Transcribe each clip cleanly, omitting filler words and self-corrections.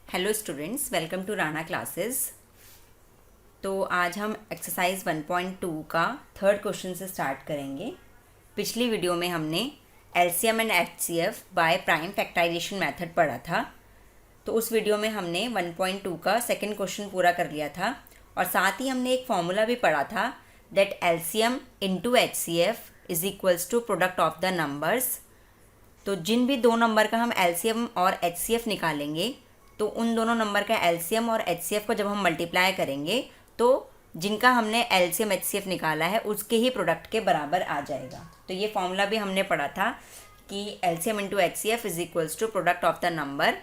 Hello students, welcome to Rana classes. तो आज हम एक्सरसाइज 1.2 का थर्ड क्वेश्चन से स्टार्ट करेंगे। पिछली वीडियो में हमने LCM and HCF by prime factorization method पढ़ा था। तो उस वीडियो में हमने 1.2 का सेकंड क्वेश्चन पूरा कर लिया था और साथ ही हमने एक फॉर्मूला भी पढ़ा था that LCM into HCF is equals to product of the numbers. तो जिन भी दो नंबर का हम एलसीएम और एचसीएफ निकालेंगे तो उन दोनों नंबर का एलसीएम और एचसीएफ को जब हम मल्टीप्लाई करेंगे तो जिनका हमने एलसीएम एचसीएफ निकाला है उसके ही प्रोडक्ट के बराबर आ जाएगा। तो ये फॉर्मूला भी हमने पढ़ा था कि LCM into HCF is equals to product of the number.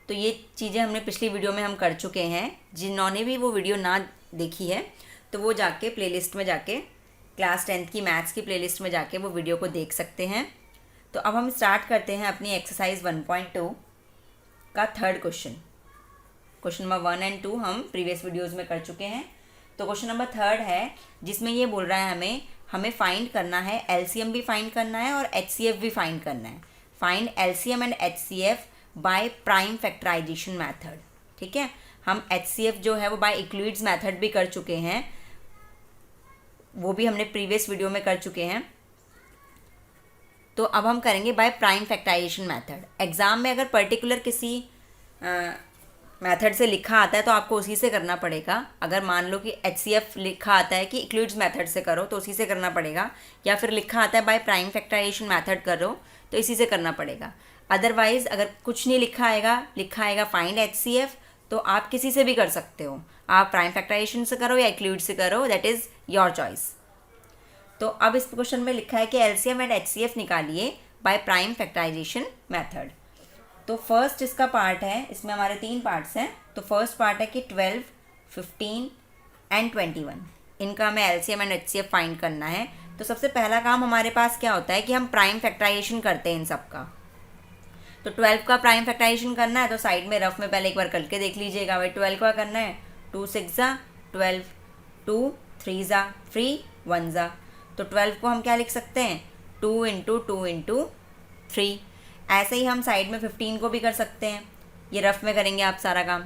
तो ये चीज़ें हमने पिछली वीडियो में हम कर चुके हैं। जिन्होंने भी वो वीडियो ना देखी है तो वो जाके प्लेलिस्ट में जाके क्लास 10th की मैथ्स की प्लेलिस्ट में जाके वो वीडियो को देख सकते हैं। तो अब हम स्टार्ट करते हैं अपनी एक्सरसाइज 1.2 का third question. Question number 1 and 2 हम प्रीवियस वीडियोस में कर चुके हैं। तो क्वेश्चन नंबर थर्ड है जिसमें ये बोल रहा है हमें फाइंड करना है, एलसीएम भी फाइंड करना है और एचसीएफ भी फाइंड करना है। Find LCM and HCF by prime factorization method. ठीक है, हम एचसीएफ जो है वो बाय यूक्लिड्स मेथड भी कर चुके हैं, वो भी हमने प्रीवियस वीडियो में कर चुके हैं। तो अब हम करेंगे by prime factorization method. Exam में अगर पर्टिकुलर किसी मेथड से लिखा आता है तो आपको उसी से करना पड़ेगा। अगर मान लो कि एचसीएफ लिखा आता है कि यूक्लिड्स मेथड से करो तो उसी से करना पड़ेगा, या फिर लिखा आता है बाय प्राइम फैक्टराइजेशन मेथड करो तो इसी से करना पड़ेगा। अदरवाइज़ अगर कुछ नहीं लिखा आएगा फाइंड एचसीएफ, तो आप किसी से भी कर सकते हो। आप प्राइम फैक्टराइजेशन से करो या यूक्लिड से करो, दैट इज़ योर चॉइस। तो अब इस क्वेश्चन में लिखा है कि एलसीएम एंड एचसीएफ निकालिए बाय प्राइम फैक्टराइजेशन मेथड। तो फर्स्ट इसका पार्ट है, इसमें हमारे 3 पार्ट्स हैं। तो फर्स्ट पार्ट है कि 12, 15 एंड 21 इनका हमें एलसीएम एंड एचसीएफ फाइंड करना है। तो सबसे पहला काम हमारे पास क्या होता है कि हम प्राइम फैक्टराइजेशन करते हैं इन सब का। तो 12 का प्राइम फैक्टराइजेशन करना है तो साइड में रफ में पहले एक बार करके देख लीजिएगा। भाई 12 का करना है 2 6 ज़ा 12, 2 3 ज़ा 3 1 ज़ा। तो 12 को हम क्या लिख सकते हैं 2 × 2 × 3। ऐसे ही हम साइड में 15 को भी कर सकते हैं, ये रफ में करेंगे आप सारा काम।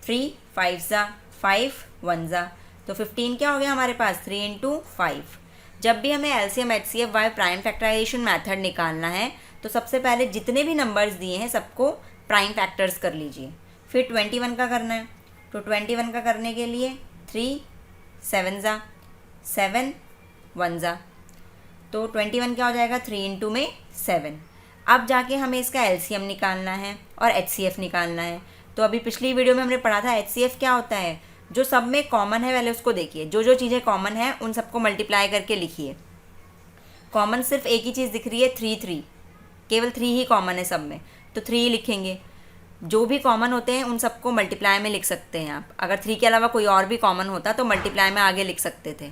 3 5 ज़ा 5 1 ज़ा। तो 15 क्या हो गया हमारे पास 3 × 5। जब भी हमें LCM HCF by prime factorization method निकालना है तो सबसे पहले जितने भी नंबर्स दिए हैं सबको प्राइम फैक्टर्स कर लीजिए। फिर 21 का करना है। तो 21 का करने के लिए 3 7 ज़ा 7 1 ज़ा। तो 21 क्या हो जाएगा 3 × में 7। अब जाके हमें इसका एलसीएम निकालना है और एचसीएफ निकालना है। तो अभी पिछली वीडियो में हमने पढ़ा था एचसीएफ क्या होता है, जो सब में कॉमन है पहले उसको देखिए। जो जो चीज़ें कॉमन है उन सबको मल्टीप्लाई करके लिखिए। कॉमन सिर्फ एक ही चीज़ दिख रही है 3, केवल 3 ही कॉमन है सब में, तो 3 ही लिखेंगे। जो भी कॉमन होते हैं उन सबको मल्टीप्लाई में लिख सकते हैं आप। अगर 3 के अलावा कोई और भी कॉमन होता तो मल्टीप्लाई में आगे लिख सकते थे।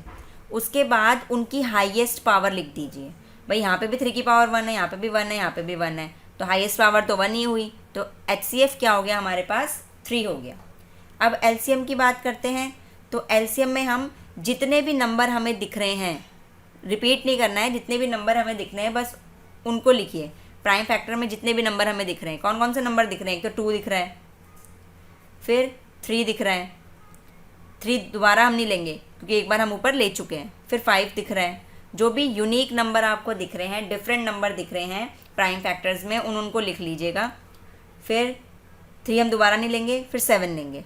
उसके बाद उनकी हाईएस्ट पावर लिख दीजिए। भाई यहाँ पे भी 3 की पावर 1 है, यहाँ पे भी 1 है, यहाँ पे भी 1 है, तो हाईएस्ट पावर तो 1 ही हुई। तो एचसीएफ क्या हो गया हमारे पास 3 हो गया। अब एलसीएम की बात करते हैं। तो एलसीएम में हम जितने भी नंबर हमें दिख रहे हैं, रिपीट नहीं करना है, जितने भी नंबर हमें दिख रहे हैं बस उनको लिखिए। प्राइम फैक्टर में जितने भी नंबर हमें दिख रहे हैं, कौन कौन से नंबर दिख रहे हैं, एक तो 2 दिख रहा है, फिर 3 दिख रहा है, 3 दोबारा हम नहीं लेंगे क्योंकि एक बार हम ऊपर ले चुके हैं, फिर 5 दिख रहा है। जो भी यूनिक नंबर आपको दिख रहे हैं, डिफरेंट नंबर दिख रहे हैं प्राइम फैक्टर्स में, उनको लिख लीजिएगा। फिर 3 हम दोबारा नहीं लेंगे, फिर 7 लेंगे।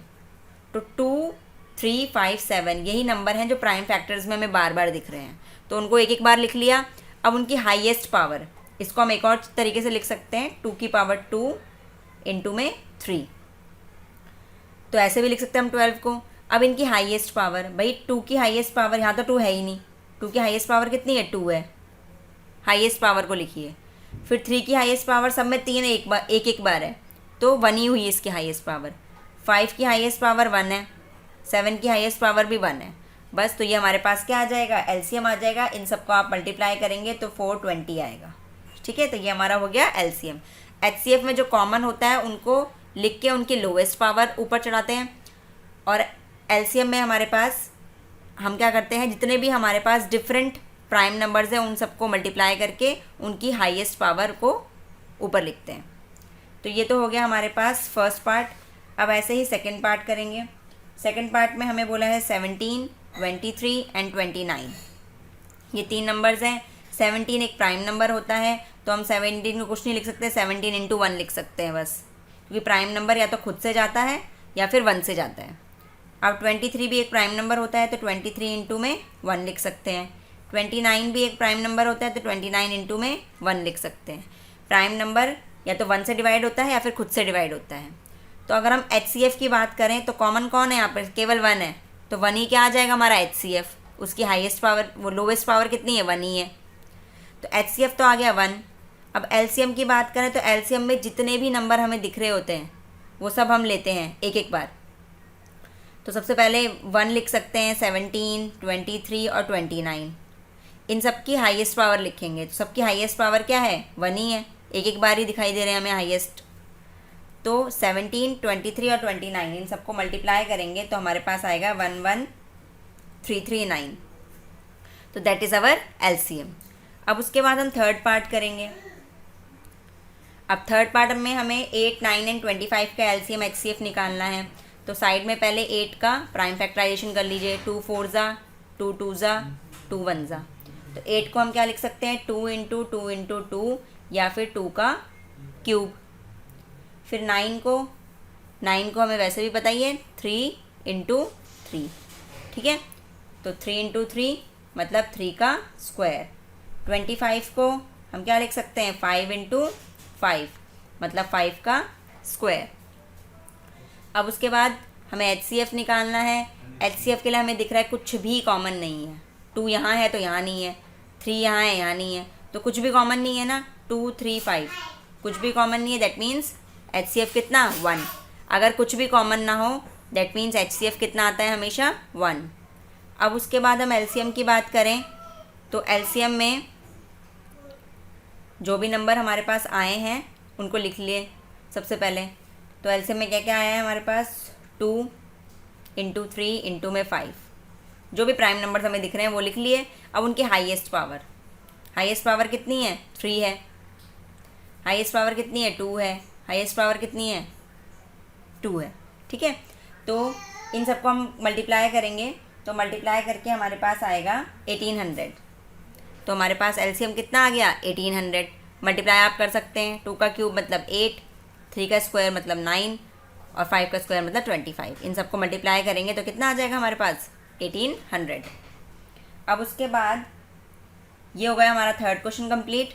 तो 2 3 5 7 यही नंबर हैं जो प्राइम फैक्टर्स में हमें बार बार दिख रहे हैं, तो उनको एक एक बार लिख लिया। अब उनकी हाईएस्ट पावर, इसको हम एक और तरीके से लिख सकते हैं 2 की पावर 2 × में 3। तो ऐसे भी लिख सकते हैं हम 12 को। अब इनकी हाईएस्ट पावर, भाई 2 की हाईएस्ट पावर, यहाँ तो 2 है ही नहीं, 2 की हाईएस्ट पावर कितनी है 2 है, हाईएस्ट पावर को लिखिए। फिर 3 की हाईएस्ट पावर सब में 3 एक बार है, तो 1 ही हुई इसकी हाईएस्ट पावर। 5 की हाईएस्ट पावर 1 है, 7 की हाईएस्ट पावर भी 1 है। बस, तो ये हमारे पास क्या आ जाएगा एलसीएम आ जाएगा। इन सबको आप मल्टीप्लाई करेंगे तो 420 आएगा। ठीक है, तो ये हमारा हो गया एलसीएम। एचसीएफ में जो कॉमन होता है उनको लिख के उनकी लोएस्ट पावर ऊपर चढ़ाते हैं, और एलसीएम में हमारे पास हम क्या करते हैं, जितने भी हमारे पास डिफरेंट प्राइम नंबर्स हैं उन सबको मल्टीप्लाई करके उनकी हाईएस्ट पावर को ऊपर लिखते हैं। तो ये तो हो गया हमारे पास फर्स्ट पार्ट। अब ऐसे ही सेकंड पार्ट करेंगे। सेकंड पार्ट में हमें बोला है 17, 23 एंड 29। ये 3 नंबर्स हैं। 17 एक प्राइम नंबर होता है, तो हम 17 को कुछ नहीं लिख सकते, 17 इंटू 1 लिख सकते हैं बस, क्योंकि प्राइम नंबर या तो खुद से जाता है या फिर 1 से जाता है। अब 23 भी एक प्राइम नंबर होता है, तो 23 इंटू में 1 लिख सकते हैं। 29 भी एक प्राइम नंबर होता है, तो 29 इंटू में 1 लिख सकते हैं। प्राइम नंबर या तो 1 से डिवाइड होता है या फिर खुद से डिवाइड होता है। तो अगर हम HCF की बात करें तो कॉमन कौन है यहाँ पर? केवल 1 है, तो 1 ही क्या आ जाएगा हमारा HCF। उसकी हाईएस्ट पावर, वो लोवेस्ट पावर कितनी है? 1 ही है, तो HCF तो आ गया 1। अब LCM की बात करें तो LCM में जितने भी नंबर हमें दिख रहे होते हैं वो सब हम लेते हैं एक एक बार। तो सबसे पहले 1 लिख सकते हैं, 17, 23 और 29। इन सब की हाईएस्ट पावर लिखेंगे, तो सबकी हाईएस्ट पावर क्या है? 1 ही है, एक एक बार ही दिखाई दे रहे हैं हमें हाईएस्ट। तो 17, 23 और 29 इन सबको मल्टीप्लाई करेंगे तो हमारे पास आएगा 11339। तो दैट इज़ अवर LCM। अब उसके बाद हम थर्ड पार्ट करेंगे। अब थर्ड पार्ट में हमें 8, 9 एंड 25 का LCM HCF निकालना है। तो साइड में पहले 8 का प्राइम फैक्टराइजेशन कर लीजिए। 2 4 ज़ा, 2 2 ज़ा, 2 1 ज़ा। तो 8 को हम क्या लिख सकते हैं? 2 इंटू 2 इंटू 2 या फिर 2 का क्यूब। फिर 9 को हमें वैसे भी पता ही है 3 इंटू 3, ठीक है। तो 3 इंटू 3 मतलब 3 का स्क्वायर। 25 को हम क्या लिख सकते हैं? 5 इंटू 5 मतलब 5 का स्क्वायर। अब उसके बाद हमें HCF निकालना है। HCF के लिए हमें दिख रहा है कुछ भी कॉमन नहीं है। 2 यहाँ है तो यहाँ नहीं है, 3 यहाँ है यहाँ नहीं है, तो कुछ भी कॉमन नहीं है ना। 2 3 5 कुछ भी कॉमन नहीं है, दैट मीन्स HCF कितना? 1। अगर कुछ भी कॉमन ना हो दैट मीन्स HCF कितना आता है? हमेशा 1। अब उसके बाद हम LCM की बात करें तो LCM में जो भी नंबर हमारे पास आए हैं उनको लिख लिए सबसे पहले। तो LCM में क्या क्या आया है हमारे पास? 2 इंटू 3 इंटू में 5, जो भी प्राइम नंबर्स हमें दिख रहे हैं वो लिख लिए। अब उनकी हाईएस्ट पावर कितनी है? 3 है। हाईएस्ट पावर कितनी है? 2 है। हाईएस्ट पावर कितनी है? 2 है, ठीक है। तो इन सबको हम मल्टीप्लाई करेंगे, तो मल्टीप्लाई करके हमारे पास आएगा 1800। तो हमारे पास LCM कितना आ गया? 1800। मल्टीप्लाई आप कर सकते हैं, 2 का क्यूब मतलब 8, 3 का स्क्वायर मतलब 9 और 5 का स्क्वायर मतलब 25। इन सबको मल्टीप्लाई करेंगे तो कितना आ जाएगा हमारे पास? 1800। अब उसके बाद ये हो गया हमारा third question complete.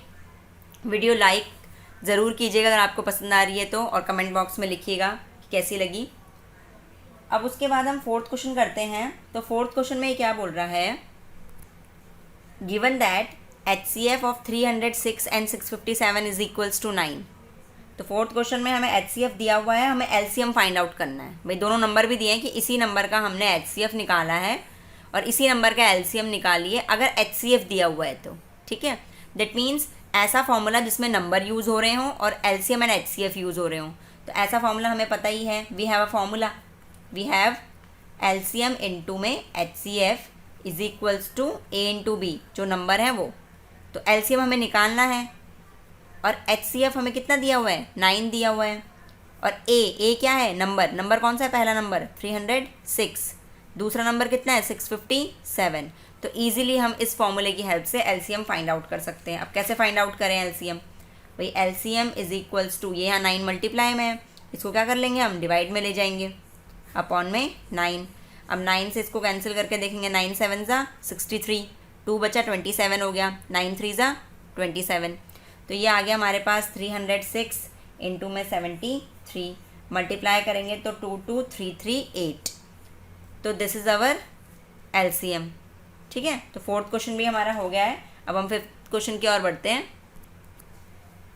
Video like ज़रूर कीजिएगा अगर आपको पसंद आ रही है तो, और कमेंट बॉक्स में लिखिएगा कि कैसी लगी। अब उसके बाद हम फोर्थ क्वेश्चन करते हैं। तो फोर्थ क्वेश्चन में क्या बोल रहा है? Given that HCF of 306 and 657 is equals to 9। तो फोर्थ क्वेश्चन में हमें HCF दिया हुआ है, हमें LCM फाइंड आउट करना है। भाई दोनों नंबर भी दिए हैं कि इसी नंबर का हमने HCF निकाला है और इसी नंबर का LCM निकालिए अगर HCF दिया हुआ है तो, ठीक है। दैट मीन्स ऐसा फॉर्मूला जिसमें नंबर यूज़ हो रहे हों और LCM एंड HCF यूज़ हो रहे हों। तो ऐसा फॉर्मूला हमें पता ही है, we have a formula, we have LCM into में HCF is equals to A into B, जो नंबर है वो। तो LCM हमें निकालना है और HCF हमें कितना दिया हुआ है? 9 दिया हुआ है। और A क्या है? नंबर कौन सा है? पहला नंबर 306, दूसरा नंबर कितना है? 657। तो ईजिली हम इस फॉर्मूले की हेल्प से LCM फाइंड आउट कर सकते हैं। अब कैसे फाइंड आउट करें LCM? भाई LCM इज इक्वल्स टू, ये यहाँ 9 मल्टीप्लाई में है, इसको क्या कर लेंगे हम? डिवाइड में ले जाएंगे, अपॉन में 9। अब 9 से इसको कैंसिल करके देखेंगे, 9 7 ज़ा 63, 2 बचा 27 हो गया, 9 3 ज़ा 27। तो ये आ गया हमारे पास 306 इंटू में 73, मल्टीप्लाई करेंगे तो 22338। तो दिस इज़ आवर LCM, ठीक है। तो फोर्थ क्वेश्चन भी हमारा हो गया है। अब हम फिफ्थ क्वेश्चन की ओर बढ़ते हैं।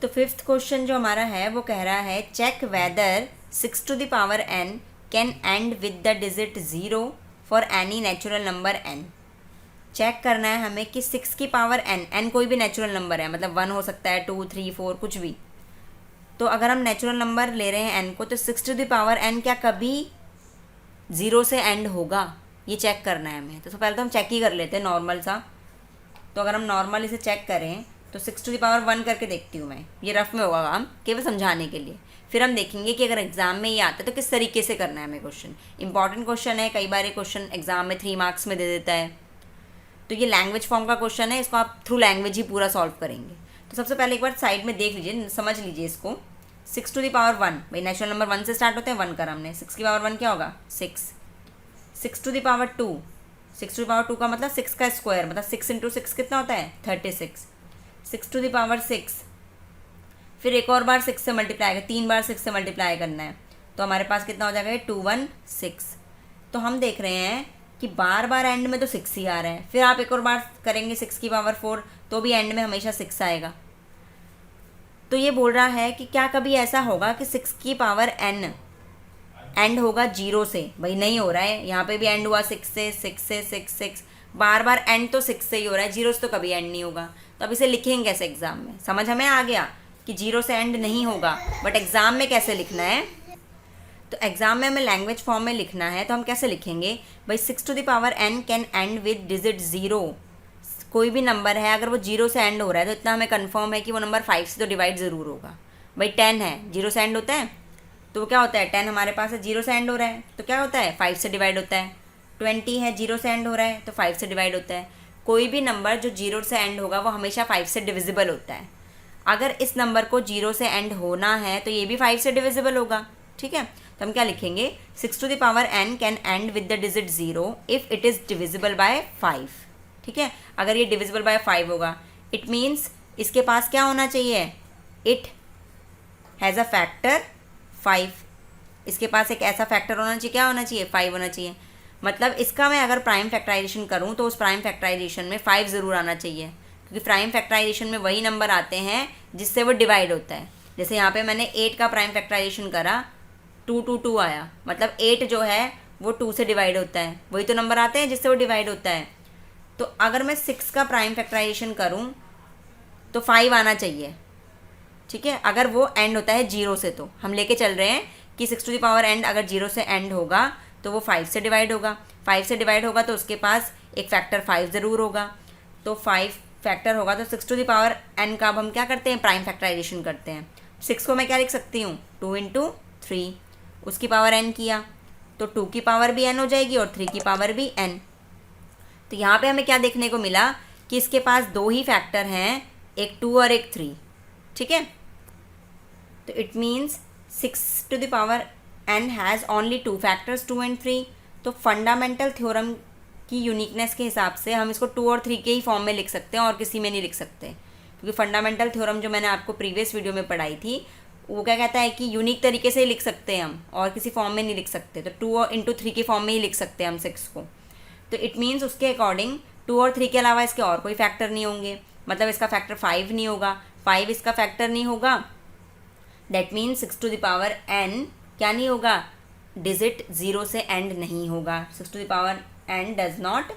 तो फिफ्थ क्वेश्चन जो हमारा है वो कह रहा है check whether 6 to the power n can end with the digit 0 for any natural number n। Check करना है हमें कि 6 की पावर n कोई भी नेचुरल नंबर है, मतलब 1 हो सकता है, 2 3 4 कुछ भी। तो अगर हम नेचुरल नंबर ले रहे हैं n को, तो 6 टू द पावर n क्या कभी 0 से एंड होगा? ये चेक करना है हमें। तो पहले तो हम चेक ही कर लेते हैं नॉर्मल सा। तो अगर हम नॉर्मल इसे चेक करें तो 6 टू द पावर 1 करके देखती हूँ मैं, ये रफ में होगा काम, केवल समझाने के लिए। फिर हम देखेंगे कि अगर एग्जाम में ये आता है तो किस तरीके से करना है हमें क्वेश्चन। इंपॉर्टेंट क्वेश्चन है, कई बार ये क्वेश्चन एग्जाम में 3 मार्क्स में दे देता है। तो ये लैंग्वेज फॉर्म का क्वेश्चन है, इसको आप थ्रू लैंग्वेज ही पूरा सॉल्व करेंगे। तो सबसे पहले एक बार साइड में देख लीजिए, समझ लीजिए इसको। 6 टू द पावर 1, भाई नेचुरल नंबर 1 से स्टार्ट होते हैं, 1 करा हमने, 6 की पावर 1 क्या होगा 6। 6 to the power 2, 6 to the power 2 का मतलब 6 का स्क्वायर, मतलब 6 इंटू 6 कितना होता है 36। 6 टू द पावर 6, फिर एक और बार 6 से मल्टीप्लाई कर, 3 बार 6 से मल्टीप्लाई करना है, तो हमारे पास कितना हो जाएगा 216। तो हम देख रहे हैं कि बार बार एंड में तो 6 ही आ रहा है, फिर आप एक और बार करेंगे 6 की पावर 4 तो भी एंड में हमेशा 6 आएगा। तो ये बोल रहा है कि क्या कभी ऐसा होगा कि 6 की पावर n एंड होगा 0 से, भाई नहीं हो रहा है, यहाँ पे भी एंड हुआ 6 से 6 से 6 6, बार बार एंड तो 6 से ही हो रहा है, 0 से तो कभी एंड नहीं होगा। तो अब इसे लिखेंगे कैसे एग्जाम में, समझ हमें आ गया कि 0 से एंड नहीं होगा, बट एग्जाम में कैसे लिखना है। तो एग्जाम में हमें लैंग्वेज फॉर्म में लिखना है, तो हम कैसे लिखेंगे भाई 6 to the power n can end with digit 0। कोई भी नंबर है अगर वो 0 से एंड हो रहा है तो इतना हमें कंफर्म है कि वो नंबर 5 से तो डिवाइड ज़रूर होगा। भाई 10 है, 0 से एंड होता है, तो वो क्या होता है 10 हमारे पास है, 0 से एंड हो रहा है तो क्या होता है 5 से डिवाइड होता है। 20 है, 0 से एंड हो रहा है तो 5 से डिवाइड होता है। कोई भी नंबर जो 0 से एंड होगा वो हमेशा 5 से डिविजिबल होता है। अगर इस नंबर को 0 से एंड होना है तो ये भी 5 से डिविजिबल होगा, ठीक है। तो हम क्या लिखेंगे 6 to the power n can end with the digit 0 if it is divisible by 5, ठीक है। अगर ये डिविजिबल बाय 5 होगा, इट मीन्स इसके पास क्या होना चाहिए, इट हैज़ अ फैक्टर 5। इसके पास एक ऐसा फैक्टर होना चाहिए, क्या होना चाहिए 5 होना चाहिए। मतलब इसका मैं अगर प्राइम फैक्टराइजेशन करूँ तो उस प्राइम फैक्टराइजेशन में 5 ज़रूर आना चाहिए, क्योंकि प्राइम फैक्टराइजेशन में वही नंबर आते हैं जिससे वो डिवाइड होता है। जैसे यहाँ पे मैंने 8 का प्राइम फैक्टराइजेशन करा, 2 2 2 आया, मतलब 8 जो है वो 2 से डिवाइड होता है, वही तो नंबर आते हैं जिससे वो डिवाइड होता है। तो अगर मैं 6 का प्राइम फैक्टराइजेशन करूं तो 5 आना चाहिए, ठीक है। अगर वो एंड होता है 0 से, तो हम लेके चल रहे हैं कि 6 टू द पावर एंड अगर 0 से एंड होगा तो वो 5 से डिवाइड होगा। 5 से डिवाइड होगा तो उसके पास एक फैक्टर 5 ज़रूर होगा, तो 5 फैक्टर होगा। तो 6 टू द पावर n का अब हम क्या करते हैं प्राइम फैक्टराइजेशन करते हैं। 6 को मैं क्या लिख सकती हूँ 2 इंटू 3, उसकी पावर n किया तो 2 की पावर भी n हो जाएगी और 3 की पावर भी n। तो यहाँ पे हमें क्या देखने को मिला कि इसके पास 2 ही फैक्टर हैं, एक 2 और एक 3, ठीक है। तो it means 6 to the power n has only 2 factors 2 and 3। तो फंडामेंटल थ्योरम की यूनिकनेस के हिसाब से हम इसको 2 और 3 के ही फॉर्म में लिख सकते हैं और किसी में नहीं लिख सकते, क्योंकि फंडामेंटल थ्योरम जो मैंने आपको प्रीवियस वीडियो में पढ़ाई थी वो क्या कहता है कि यूनिक तरीके से ही लिख सकते हैं हम और किसी फॉर्म में नहीं लिख सकते। तो 2 इंटू 3 के फॉर्म में ही लिख सकते हैं हम 6 को। तो इट मीन्स उसके अकॉर्डिंग 2 और 3 के अलावा इसके और कोई फैक्टर नहीं होंगे, मतलब इसका फैक्टर 5 नहीं होगा, 5 इसका फैक्टर नहीं होगा। That means 6 to the power n क्या नहीं होगा, डिजिट 0 से एंड नहीं होगा। 6 to the power n does not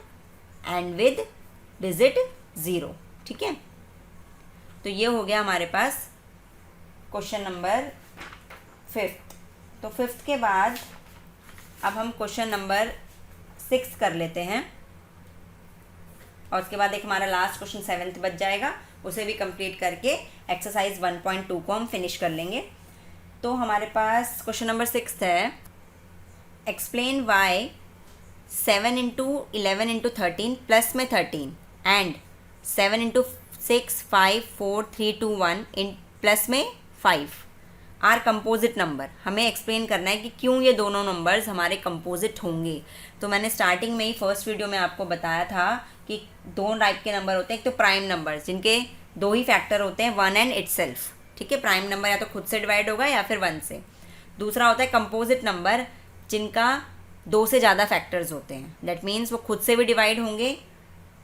end with digit 0, ठीक है। तो ये हो गया हमारे पास क्वेश्चन नंबर 5। तो 5 के बाद अब हम क्वेश्चन नंबर 6 कर लेते हैं और उसके बाद एक हमारा लास्ट क्वेश्चन 7th बच जाएगा, उसे भी कंप्लीट करके एक्सरसाइज 1.2 को हम फिनिश कर लेंगे। तो हमारे पास क्वेश्चन नंबर 6 है, explain why 7 into 11 into 13 plus में 13 एंड 7 इंटू 6 5 4 3 2 1 इन प्लस में 5 आर कंपोजिट नंबर। हमें एक्सप्लेन करना है कि क्यों ये दोनों नंबर्स हमारे कंपोजिट होंगे। तो मैंने स्टार्टिंग में ही फर्स्ट वीडियो में आपको बताया था कि 2 टाइप के नंबर होते हैं, एक तो प्राइम नंबर्स जिनके 2 ही फैक्टर होते हैं 1 एंड इटसेल्फ, ठीक है। प्राइम नंबर या तो खुद से डिवाइड होगा या फिर 1 से। दूसरा होता है कंपोजिट नंबर जिनका 2 से ज़्यादा फैक्टर्स होते हैं, दैट मीन्स वो खुद से भी डिवाइड होंगे,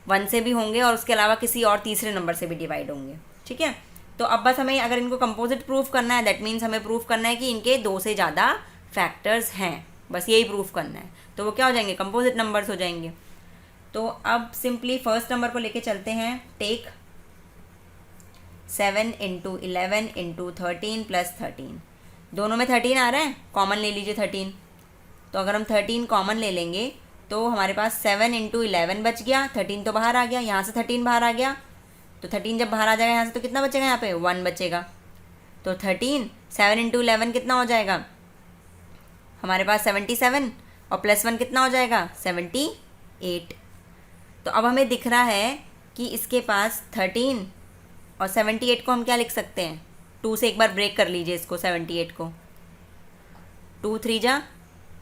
1 से भी होंगे और उसके अलावा किसी और तीसरे नंबर से भी डिवाइड होंगे, ठीक है। तो अब बस हमें अगर इनको कंपोजिट प्रूफ करना है, दैट मीन्स हमें प्रूफ करना है कि इनके 2 से ज़्यादा फैक्टर्स हैं, बस यही प्रूफ करना है। तो वो क्या हो जाएंगे कंपोजिट नंबर्स हो जाएंगे। तो अब सिंपली फर्स्ट नंबर को लेके चलते हैं। टेक 7 इंटू 11 इंटू 13 प्लस 13, दोनों में 13 आ रहा है, कॉमन ले लीजिए 13। तो अगर हम 13 कॉमन ले लेंगे तो हमारे पास 7 इंटू 11 बच गया, 13 तो बाहर आ गया, यहाँ से 13 बाहर आ गया, तो 13 जब बाहर आ जाएगा यहाँ से तो कितना बचेगा, यहाँ पे 1 बचेगा। तो 13, 7 इंटू 11 कितना हो जाएगा हमारे पास 77, और +1 कितना हो जाएगा 78। तो अब हमें दिख रहा है कि इसके पास 13 और 78 को हम क्या लिख सकते हैं, 2 से एक बार ब्रेक कर लीजिए इसको, 78 को, 2 3 जा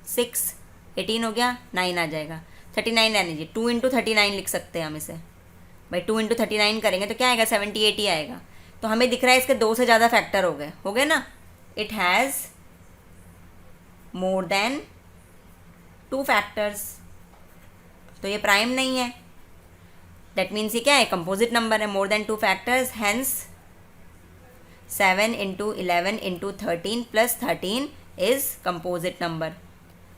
6, 18 हो गया, 9 आ जाएगा, 39 रहने दीजिए, 2 इंटू 39 लिख सकते हैं हम इसे भाई। 2 इंटू 39 करेंगे तो क्या आएगा 78 ही आएगा। तो हमें दिख रहा है इसके 2 से ज़्यादा फैक्टर हो गए ना, it has more than 2 factors, तो ये प्राइम नहीं है। दैट मीन्स ये क्या है, कंपोजिट नंबर है, more than 2 factors, hence 7 into 11 into 13 plus 13 is composite number.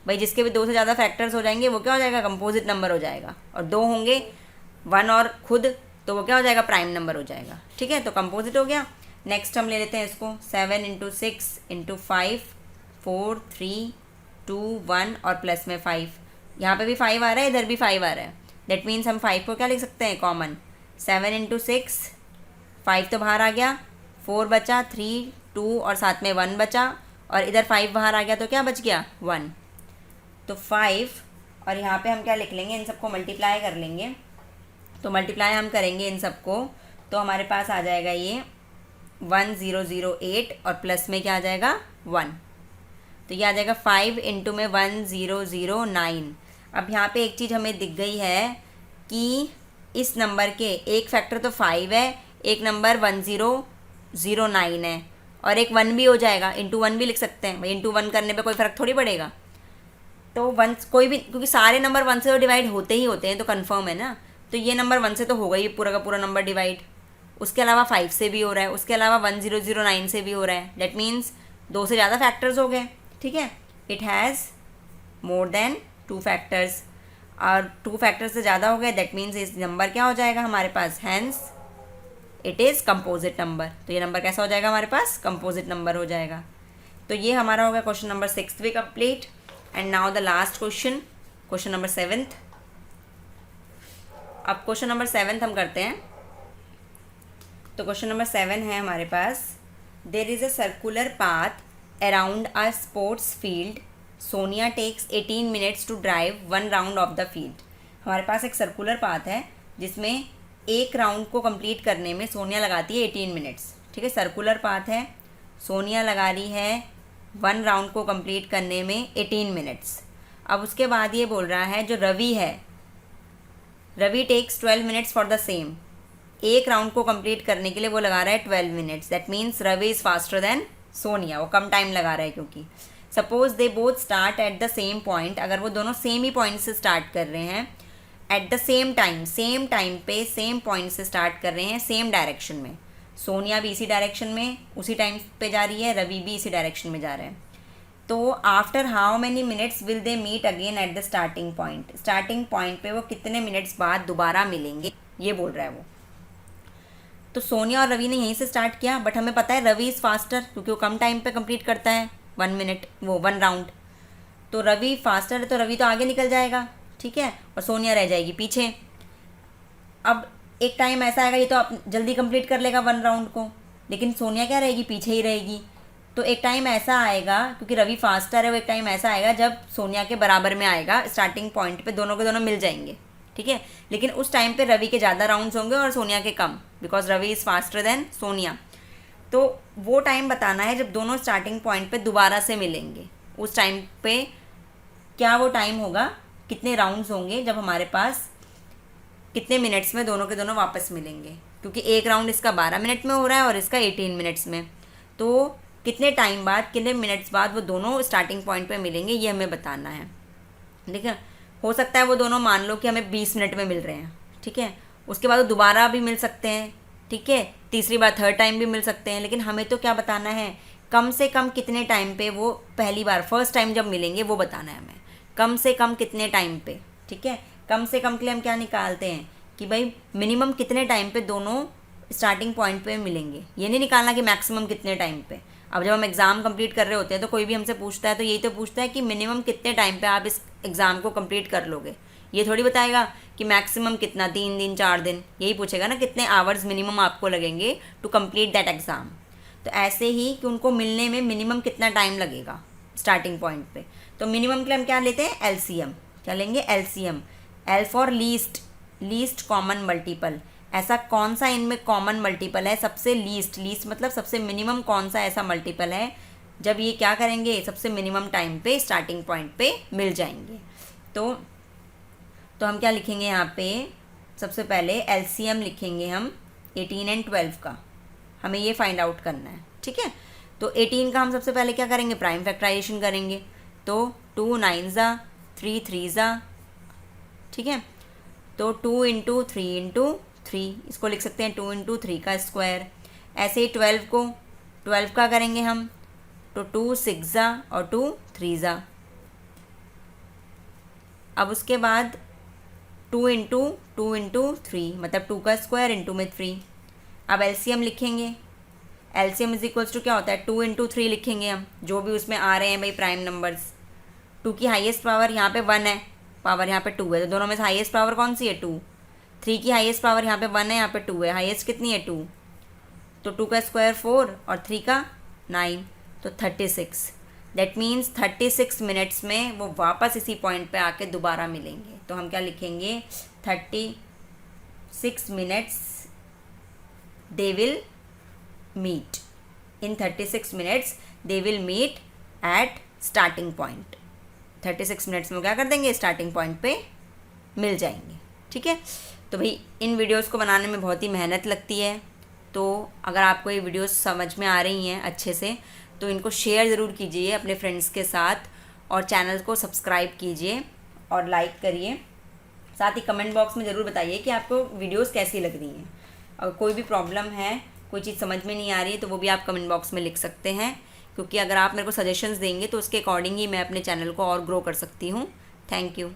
भाई जिसके भी 2 से ज़्यादा फैक्टर्स हो जाएंगे वो क्या हो जाएगा, कंपोजिट नंबर हो जाएगा, और 2 होंगे 1 और खुद, तो वो क्या हो जाएगा, प्राइम नंबर हो जाएगा। ठीक है, तो कंपोजिट हो गया। नेक्स्ट हम ले लेते हैं इसको, 7 इंटू 6 इंटू 5, 4 3 2 1 और प्लस में 5, यहाँ पे भी 5 आ रहा है, इधर भी 5 आ रहा है। दैट मीन्स हम 5 को क्या लिख सकते हैं, कॉमन, 7 इंटू 6, 5 तो बाहर आ गया, 4 बचा, 3 2 और साथ में 1 बचा, और इधर 5 बाहर आ गया तो क्या बच गया 1। तो 5, और यहाँ पे हम क्या लिख लेंगे, इन सबको मल्टीप्लाई कर लेंगे। तो मल्टीप्लाई हम करेंगे इन सबको, तो हमारे पास आ जाएगा ये 1008, और प्लस में क्या आ जाएगा 1, तो ये आ जाएगा 5 इंटू में 1009। अब यहाँ पे एक चीज़ हमें दिख गई है कि इस नंबर के एक फैक्टर तो 5 है, एक नंबर 1009 है, और एक 1 भी हो जाएगा, इंटू 1 भी लिख सकते हैं भाई, इंटू 1 करने पे कोई फ़र्क थोड़ी पड़ेगा। तो 1 कोई भी, क्योंकि सारे नंबर 1 से तो डिवाइड होते ही होते हैं, तो कंफर्म है ना, तो ये नंबर 1 से तो होगा ही पूरा का पूरा नंबर डिवाइड, उसके अलावा 5 से भी हो रहा है, उसके अलावा 1009 से भी हो रहा है। दैट मीन्स 2 से ज़्यादा फैक्टर्स हो गए। ठीक है, it has more than 2 factors, और 2 फैक्टर्स से ज़्यादा हो गए, दैट मीन्स इस नंबर क्या हो जाएगा हमारे पास, hence it is composite number. तो ये नंबर कैसा हो जाएगा हमारे पास, कंपोजिट नंबर हो जाएगा। तो ये हमारा हो गया क्वेश्चन नंबर 6 भी complete. And now the last question, question number 7। अब क्वेश्चन नंबर 7 हम करते हैं। तो क्वेश्चन नंबर 7 है हमारे पास, there is a circular path around a sports field, Sonia takes 18 minutes to drive 1 round of the field. हमारे पास एक सर्कुलर पाथ है जिसमें एक राउंड को कंप्लीट करने में सोनिया लगाती है 18 मिनट्स। ठीक है, सर्कुलर पाथ है, सोनिया लगा रही है 1 राउंड को कंप्लीट करने में 18 मिनट्स। अब उसके बाद ये बोल रहा है जो रवि है, Ravi takes 12 minutes for the same, एक राउंड को कंप्लीट करने के लिए वो लगा रहा है 12 minutes. That means Ravi is faster than Sonia, वो कम टाइम लगा रहा है क्योंकि suppose they both start at the same point, अगर वो दोनों सेम ही पॉइंट से स्टार्ट कर रहे हैं, एट द सेम टाइम पे सेम पॉइंट से स्टार्ट कर रहे हैं, सेम डायरेक्शन में, सोनिया भी इसी डायरेक्शन में उसी टाइम पे जा रही है, रवि भी इसी डायरेक्शन में जा रहे हैं, तो after how many minutes will they meet again at the starting point, starting point पे वो कितने मिनट्स बाद दोबारा मिलेंगे, ये बोल रहा है वो। तो सोनिया और रवि ने यहीं से स्टार्ट किया, बट हमें पता है रवि इज़ फास्टर क्योंकि वो कम टाइम पे कंप्लीट करता है 1 राउंड, तो रवि फास्टर है तो रवि तो आगे निकल जाएगा। ठीक है, और सोनिया रह जाएगी पीछे। अब एक टाइम ऐसा आएगा ये तो आप जल्दी कंप्लीट कर लेगा 1 राउंड को, लेकिन सोनिया क्या रहेगी, पीछे ही रहेगी। तो एक टाइम ऐसा आएगा क्योंकि रवि फास्टर है, वो एक टाइम ऐसा आएगा जब सोनिया के बराबर में आएगा, स्टार्टिंग पॉइंट पे दोनों के दोनों मिल जाएंगे। ठीक है, लेकिन उस टाइम पे रवि के ज़्यादा राउंड्स होंगे और सोनिया के कम, because Ravi is faster than Sonia. तो वो टाइम बताना है जब दोनों स्टार्टिंग पॉइंट पे दोबारा से मिलेंगे, उस टाइम पे क्या वो टाइम होगा, कितने राउंड्स होंगे जब हमारे पास कितने मिनट्स में दोनों के दोनों वापस मिलेंगे, क्योंकि एक राउंड इसका 12 मिनट में हो रहा है और इसका 18 मिनट्स में, तो कितने टाइम बाद, कितने मिनट्स बाद वो दोनों स्टार्टिंग पॉइंट पे मिलेंगे, ये हमें बताना है। ठीक है, हो सकता है वो दोनों मान लो कि हमें 20 मिनट में मिल रहे हैं। ठीक है, उसके बाद वो दोबारा भी मिल सकते हैं। ठीक है, तीसरी बार थर्ड टाइम भी मिल सकते हैं, लेकिन हमें तो क्या बताना है, कम से कम कितने टाइम पे वो पहली बार फर्स्ट टाइम जब मिलेंगे वो बताना है हमें, कम से कम कितने टाइम पे। ठीक है, कम से कम के लिए हम क्या निकालते हैं कि भाई मिनिमम कितने टाइम पे दोनों स्टार्टिंग पॉइंट पे मिलेंगे, ये नहीं निकालना कि मैक्सिमम कितने टाइम पे। अब जब हम एग्ज़ाम कंप्लीट कर रहे होते हैं तो कोई भी हमसे पूछता है तो यही तो पूछता है कि मिनिमम कितने टाइम पे आप इस एग्ज़ाम को कंप्लीट कर लोगे, ये थोड़ी बताएगा कि मैक्सिमम कितना, 3 दिन 4 दिन, यही पूछेगा ना कितने आवर्स मिनिमम आपको लगेंगे टू कंप्लीट दैट एग्ज़ाम। तो ऐसे ही कि उनको मिलने में मिनिमम कितना टाइम लगेगा स्टार्टिंग पॉइंट पे। तो मिनिमम के लिए हम क्या लेते हैं, एलसीएम। क्या लेंगे, LCM. L for least common multiple. ऐसा कौन सा इनमें कॉमन मल्टीपल है, सबसे लीस्ट मतलब सबसे मिनिमम कौन सा ऐसा मल्टीपल है जब ये क्या करेंगे, सबसे मिनिमम टाइम पे स्टार्टिंग पॉइंट पे मिल जाएंगे। तो हम क्या लिखेंगे यहाँ पे, सबसे पहले एलसीएम लिखेंगे हम 18 और 12 का, हमें ये फाइंड आउट करना है, ठीक है। तो 18 का हम सबसे पहले क्या करेंगे, प्राइम फैक्टराइजेशन करेंगे। तो 2 9 ज़ा 3 3 ज़ा, ठीक है। तो 2 इंटू 3 इंटू 3, इसको लिख सकते हैं 2 इंटू 3 का स्क्वायर। ऐसे ही 12 का करेंगे हम, तो 2 6 ज़ा और 2 3 ज़ा। अब उसके बाद 2 इंटू 3 मतलब 2 का स्क्वायर इंटू में 3। अब एलसीएम लिखेंगे, एलसीएम इज इक्वल्स टू क्या होता है, 2 इंटू 3 लिखेंगे हम, जो भी उसमें आ रहे हैं भाई प्राइम नंबर्स। 2 की हाईएस्ट पावर यहाँ पे 1 है, पावर यहाँ पे 2 है, तो दोनों में से हाईएस्ट पावर कौन सी है, 2। 3 की हाईएस्ट पावर यहाँ पे 1 है, यहाँ पे 2 है, हाईएस्ट कितनी है, 2। तो 2 का स्क्वायर 4 और 3 का 9, तो 36। दैट मीन्स 36 मिनट्स में वो वापस इसी पॉइंट पे आके दोबारा मिलेंगे। तो हम क्या लिखेंगे, 36 minutes they will meet, in 36 minutes they will meet at starting point. 36 minutes में क्या कर देंगे, स्टार्टिंग पॉइंट पे मिल जाएंगे, ठीक है। तो भाई इन वीडियोस को बनाने में बहुत ही मेहनत लगती है, तो अगर आपको ये वीडियोस समझ में आ रही हैं अच्छे से तो इनको शेयर ज़रूर कीजिए अपने फ्रेंड्स के साथ, और चैनल को सब्सक्राइब कीजिए और लाइक करिए। साथ ही कमेंट बॉक्स में ज़रूर बताइए कि आपको वीडियोस कैसी लग रही हैं। अगर कोई भी प्रॉब्लम है, कोई चीज़ समझ में नहीं आ रही है, तो वो भी आप कमेंट बॉक्स में लिख सकते हैं, क्योंकि अगर आप मेरे को सजेशंस देंगे तो उसके अकॉर्डिंग ही मैं अपने चैनल को और ग्रो कर सकती हूँ। Thank you.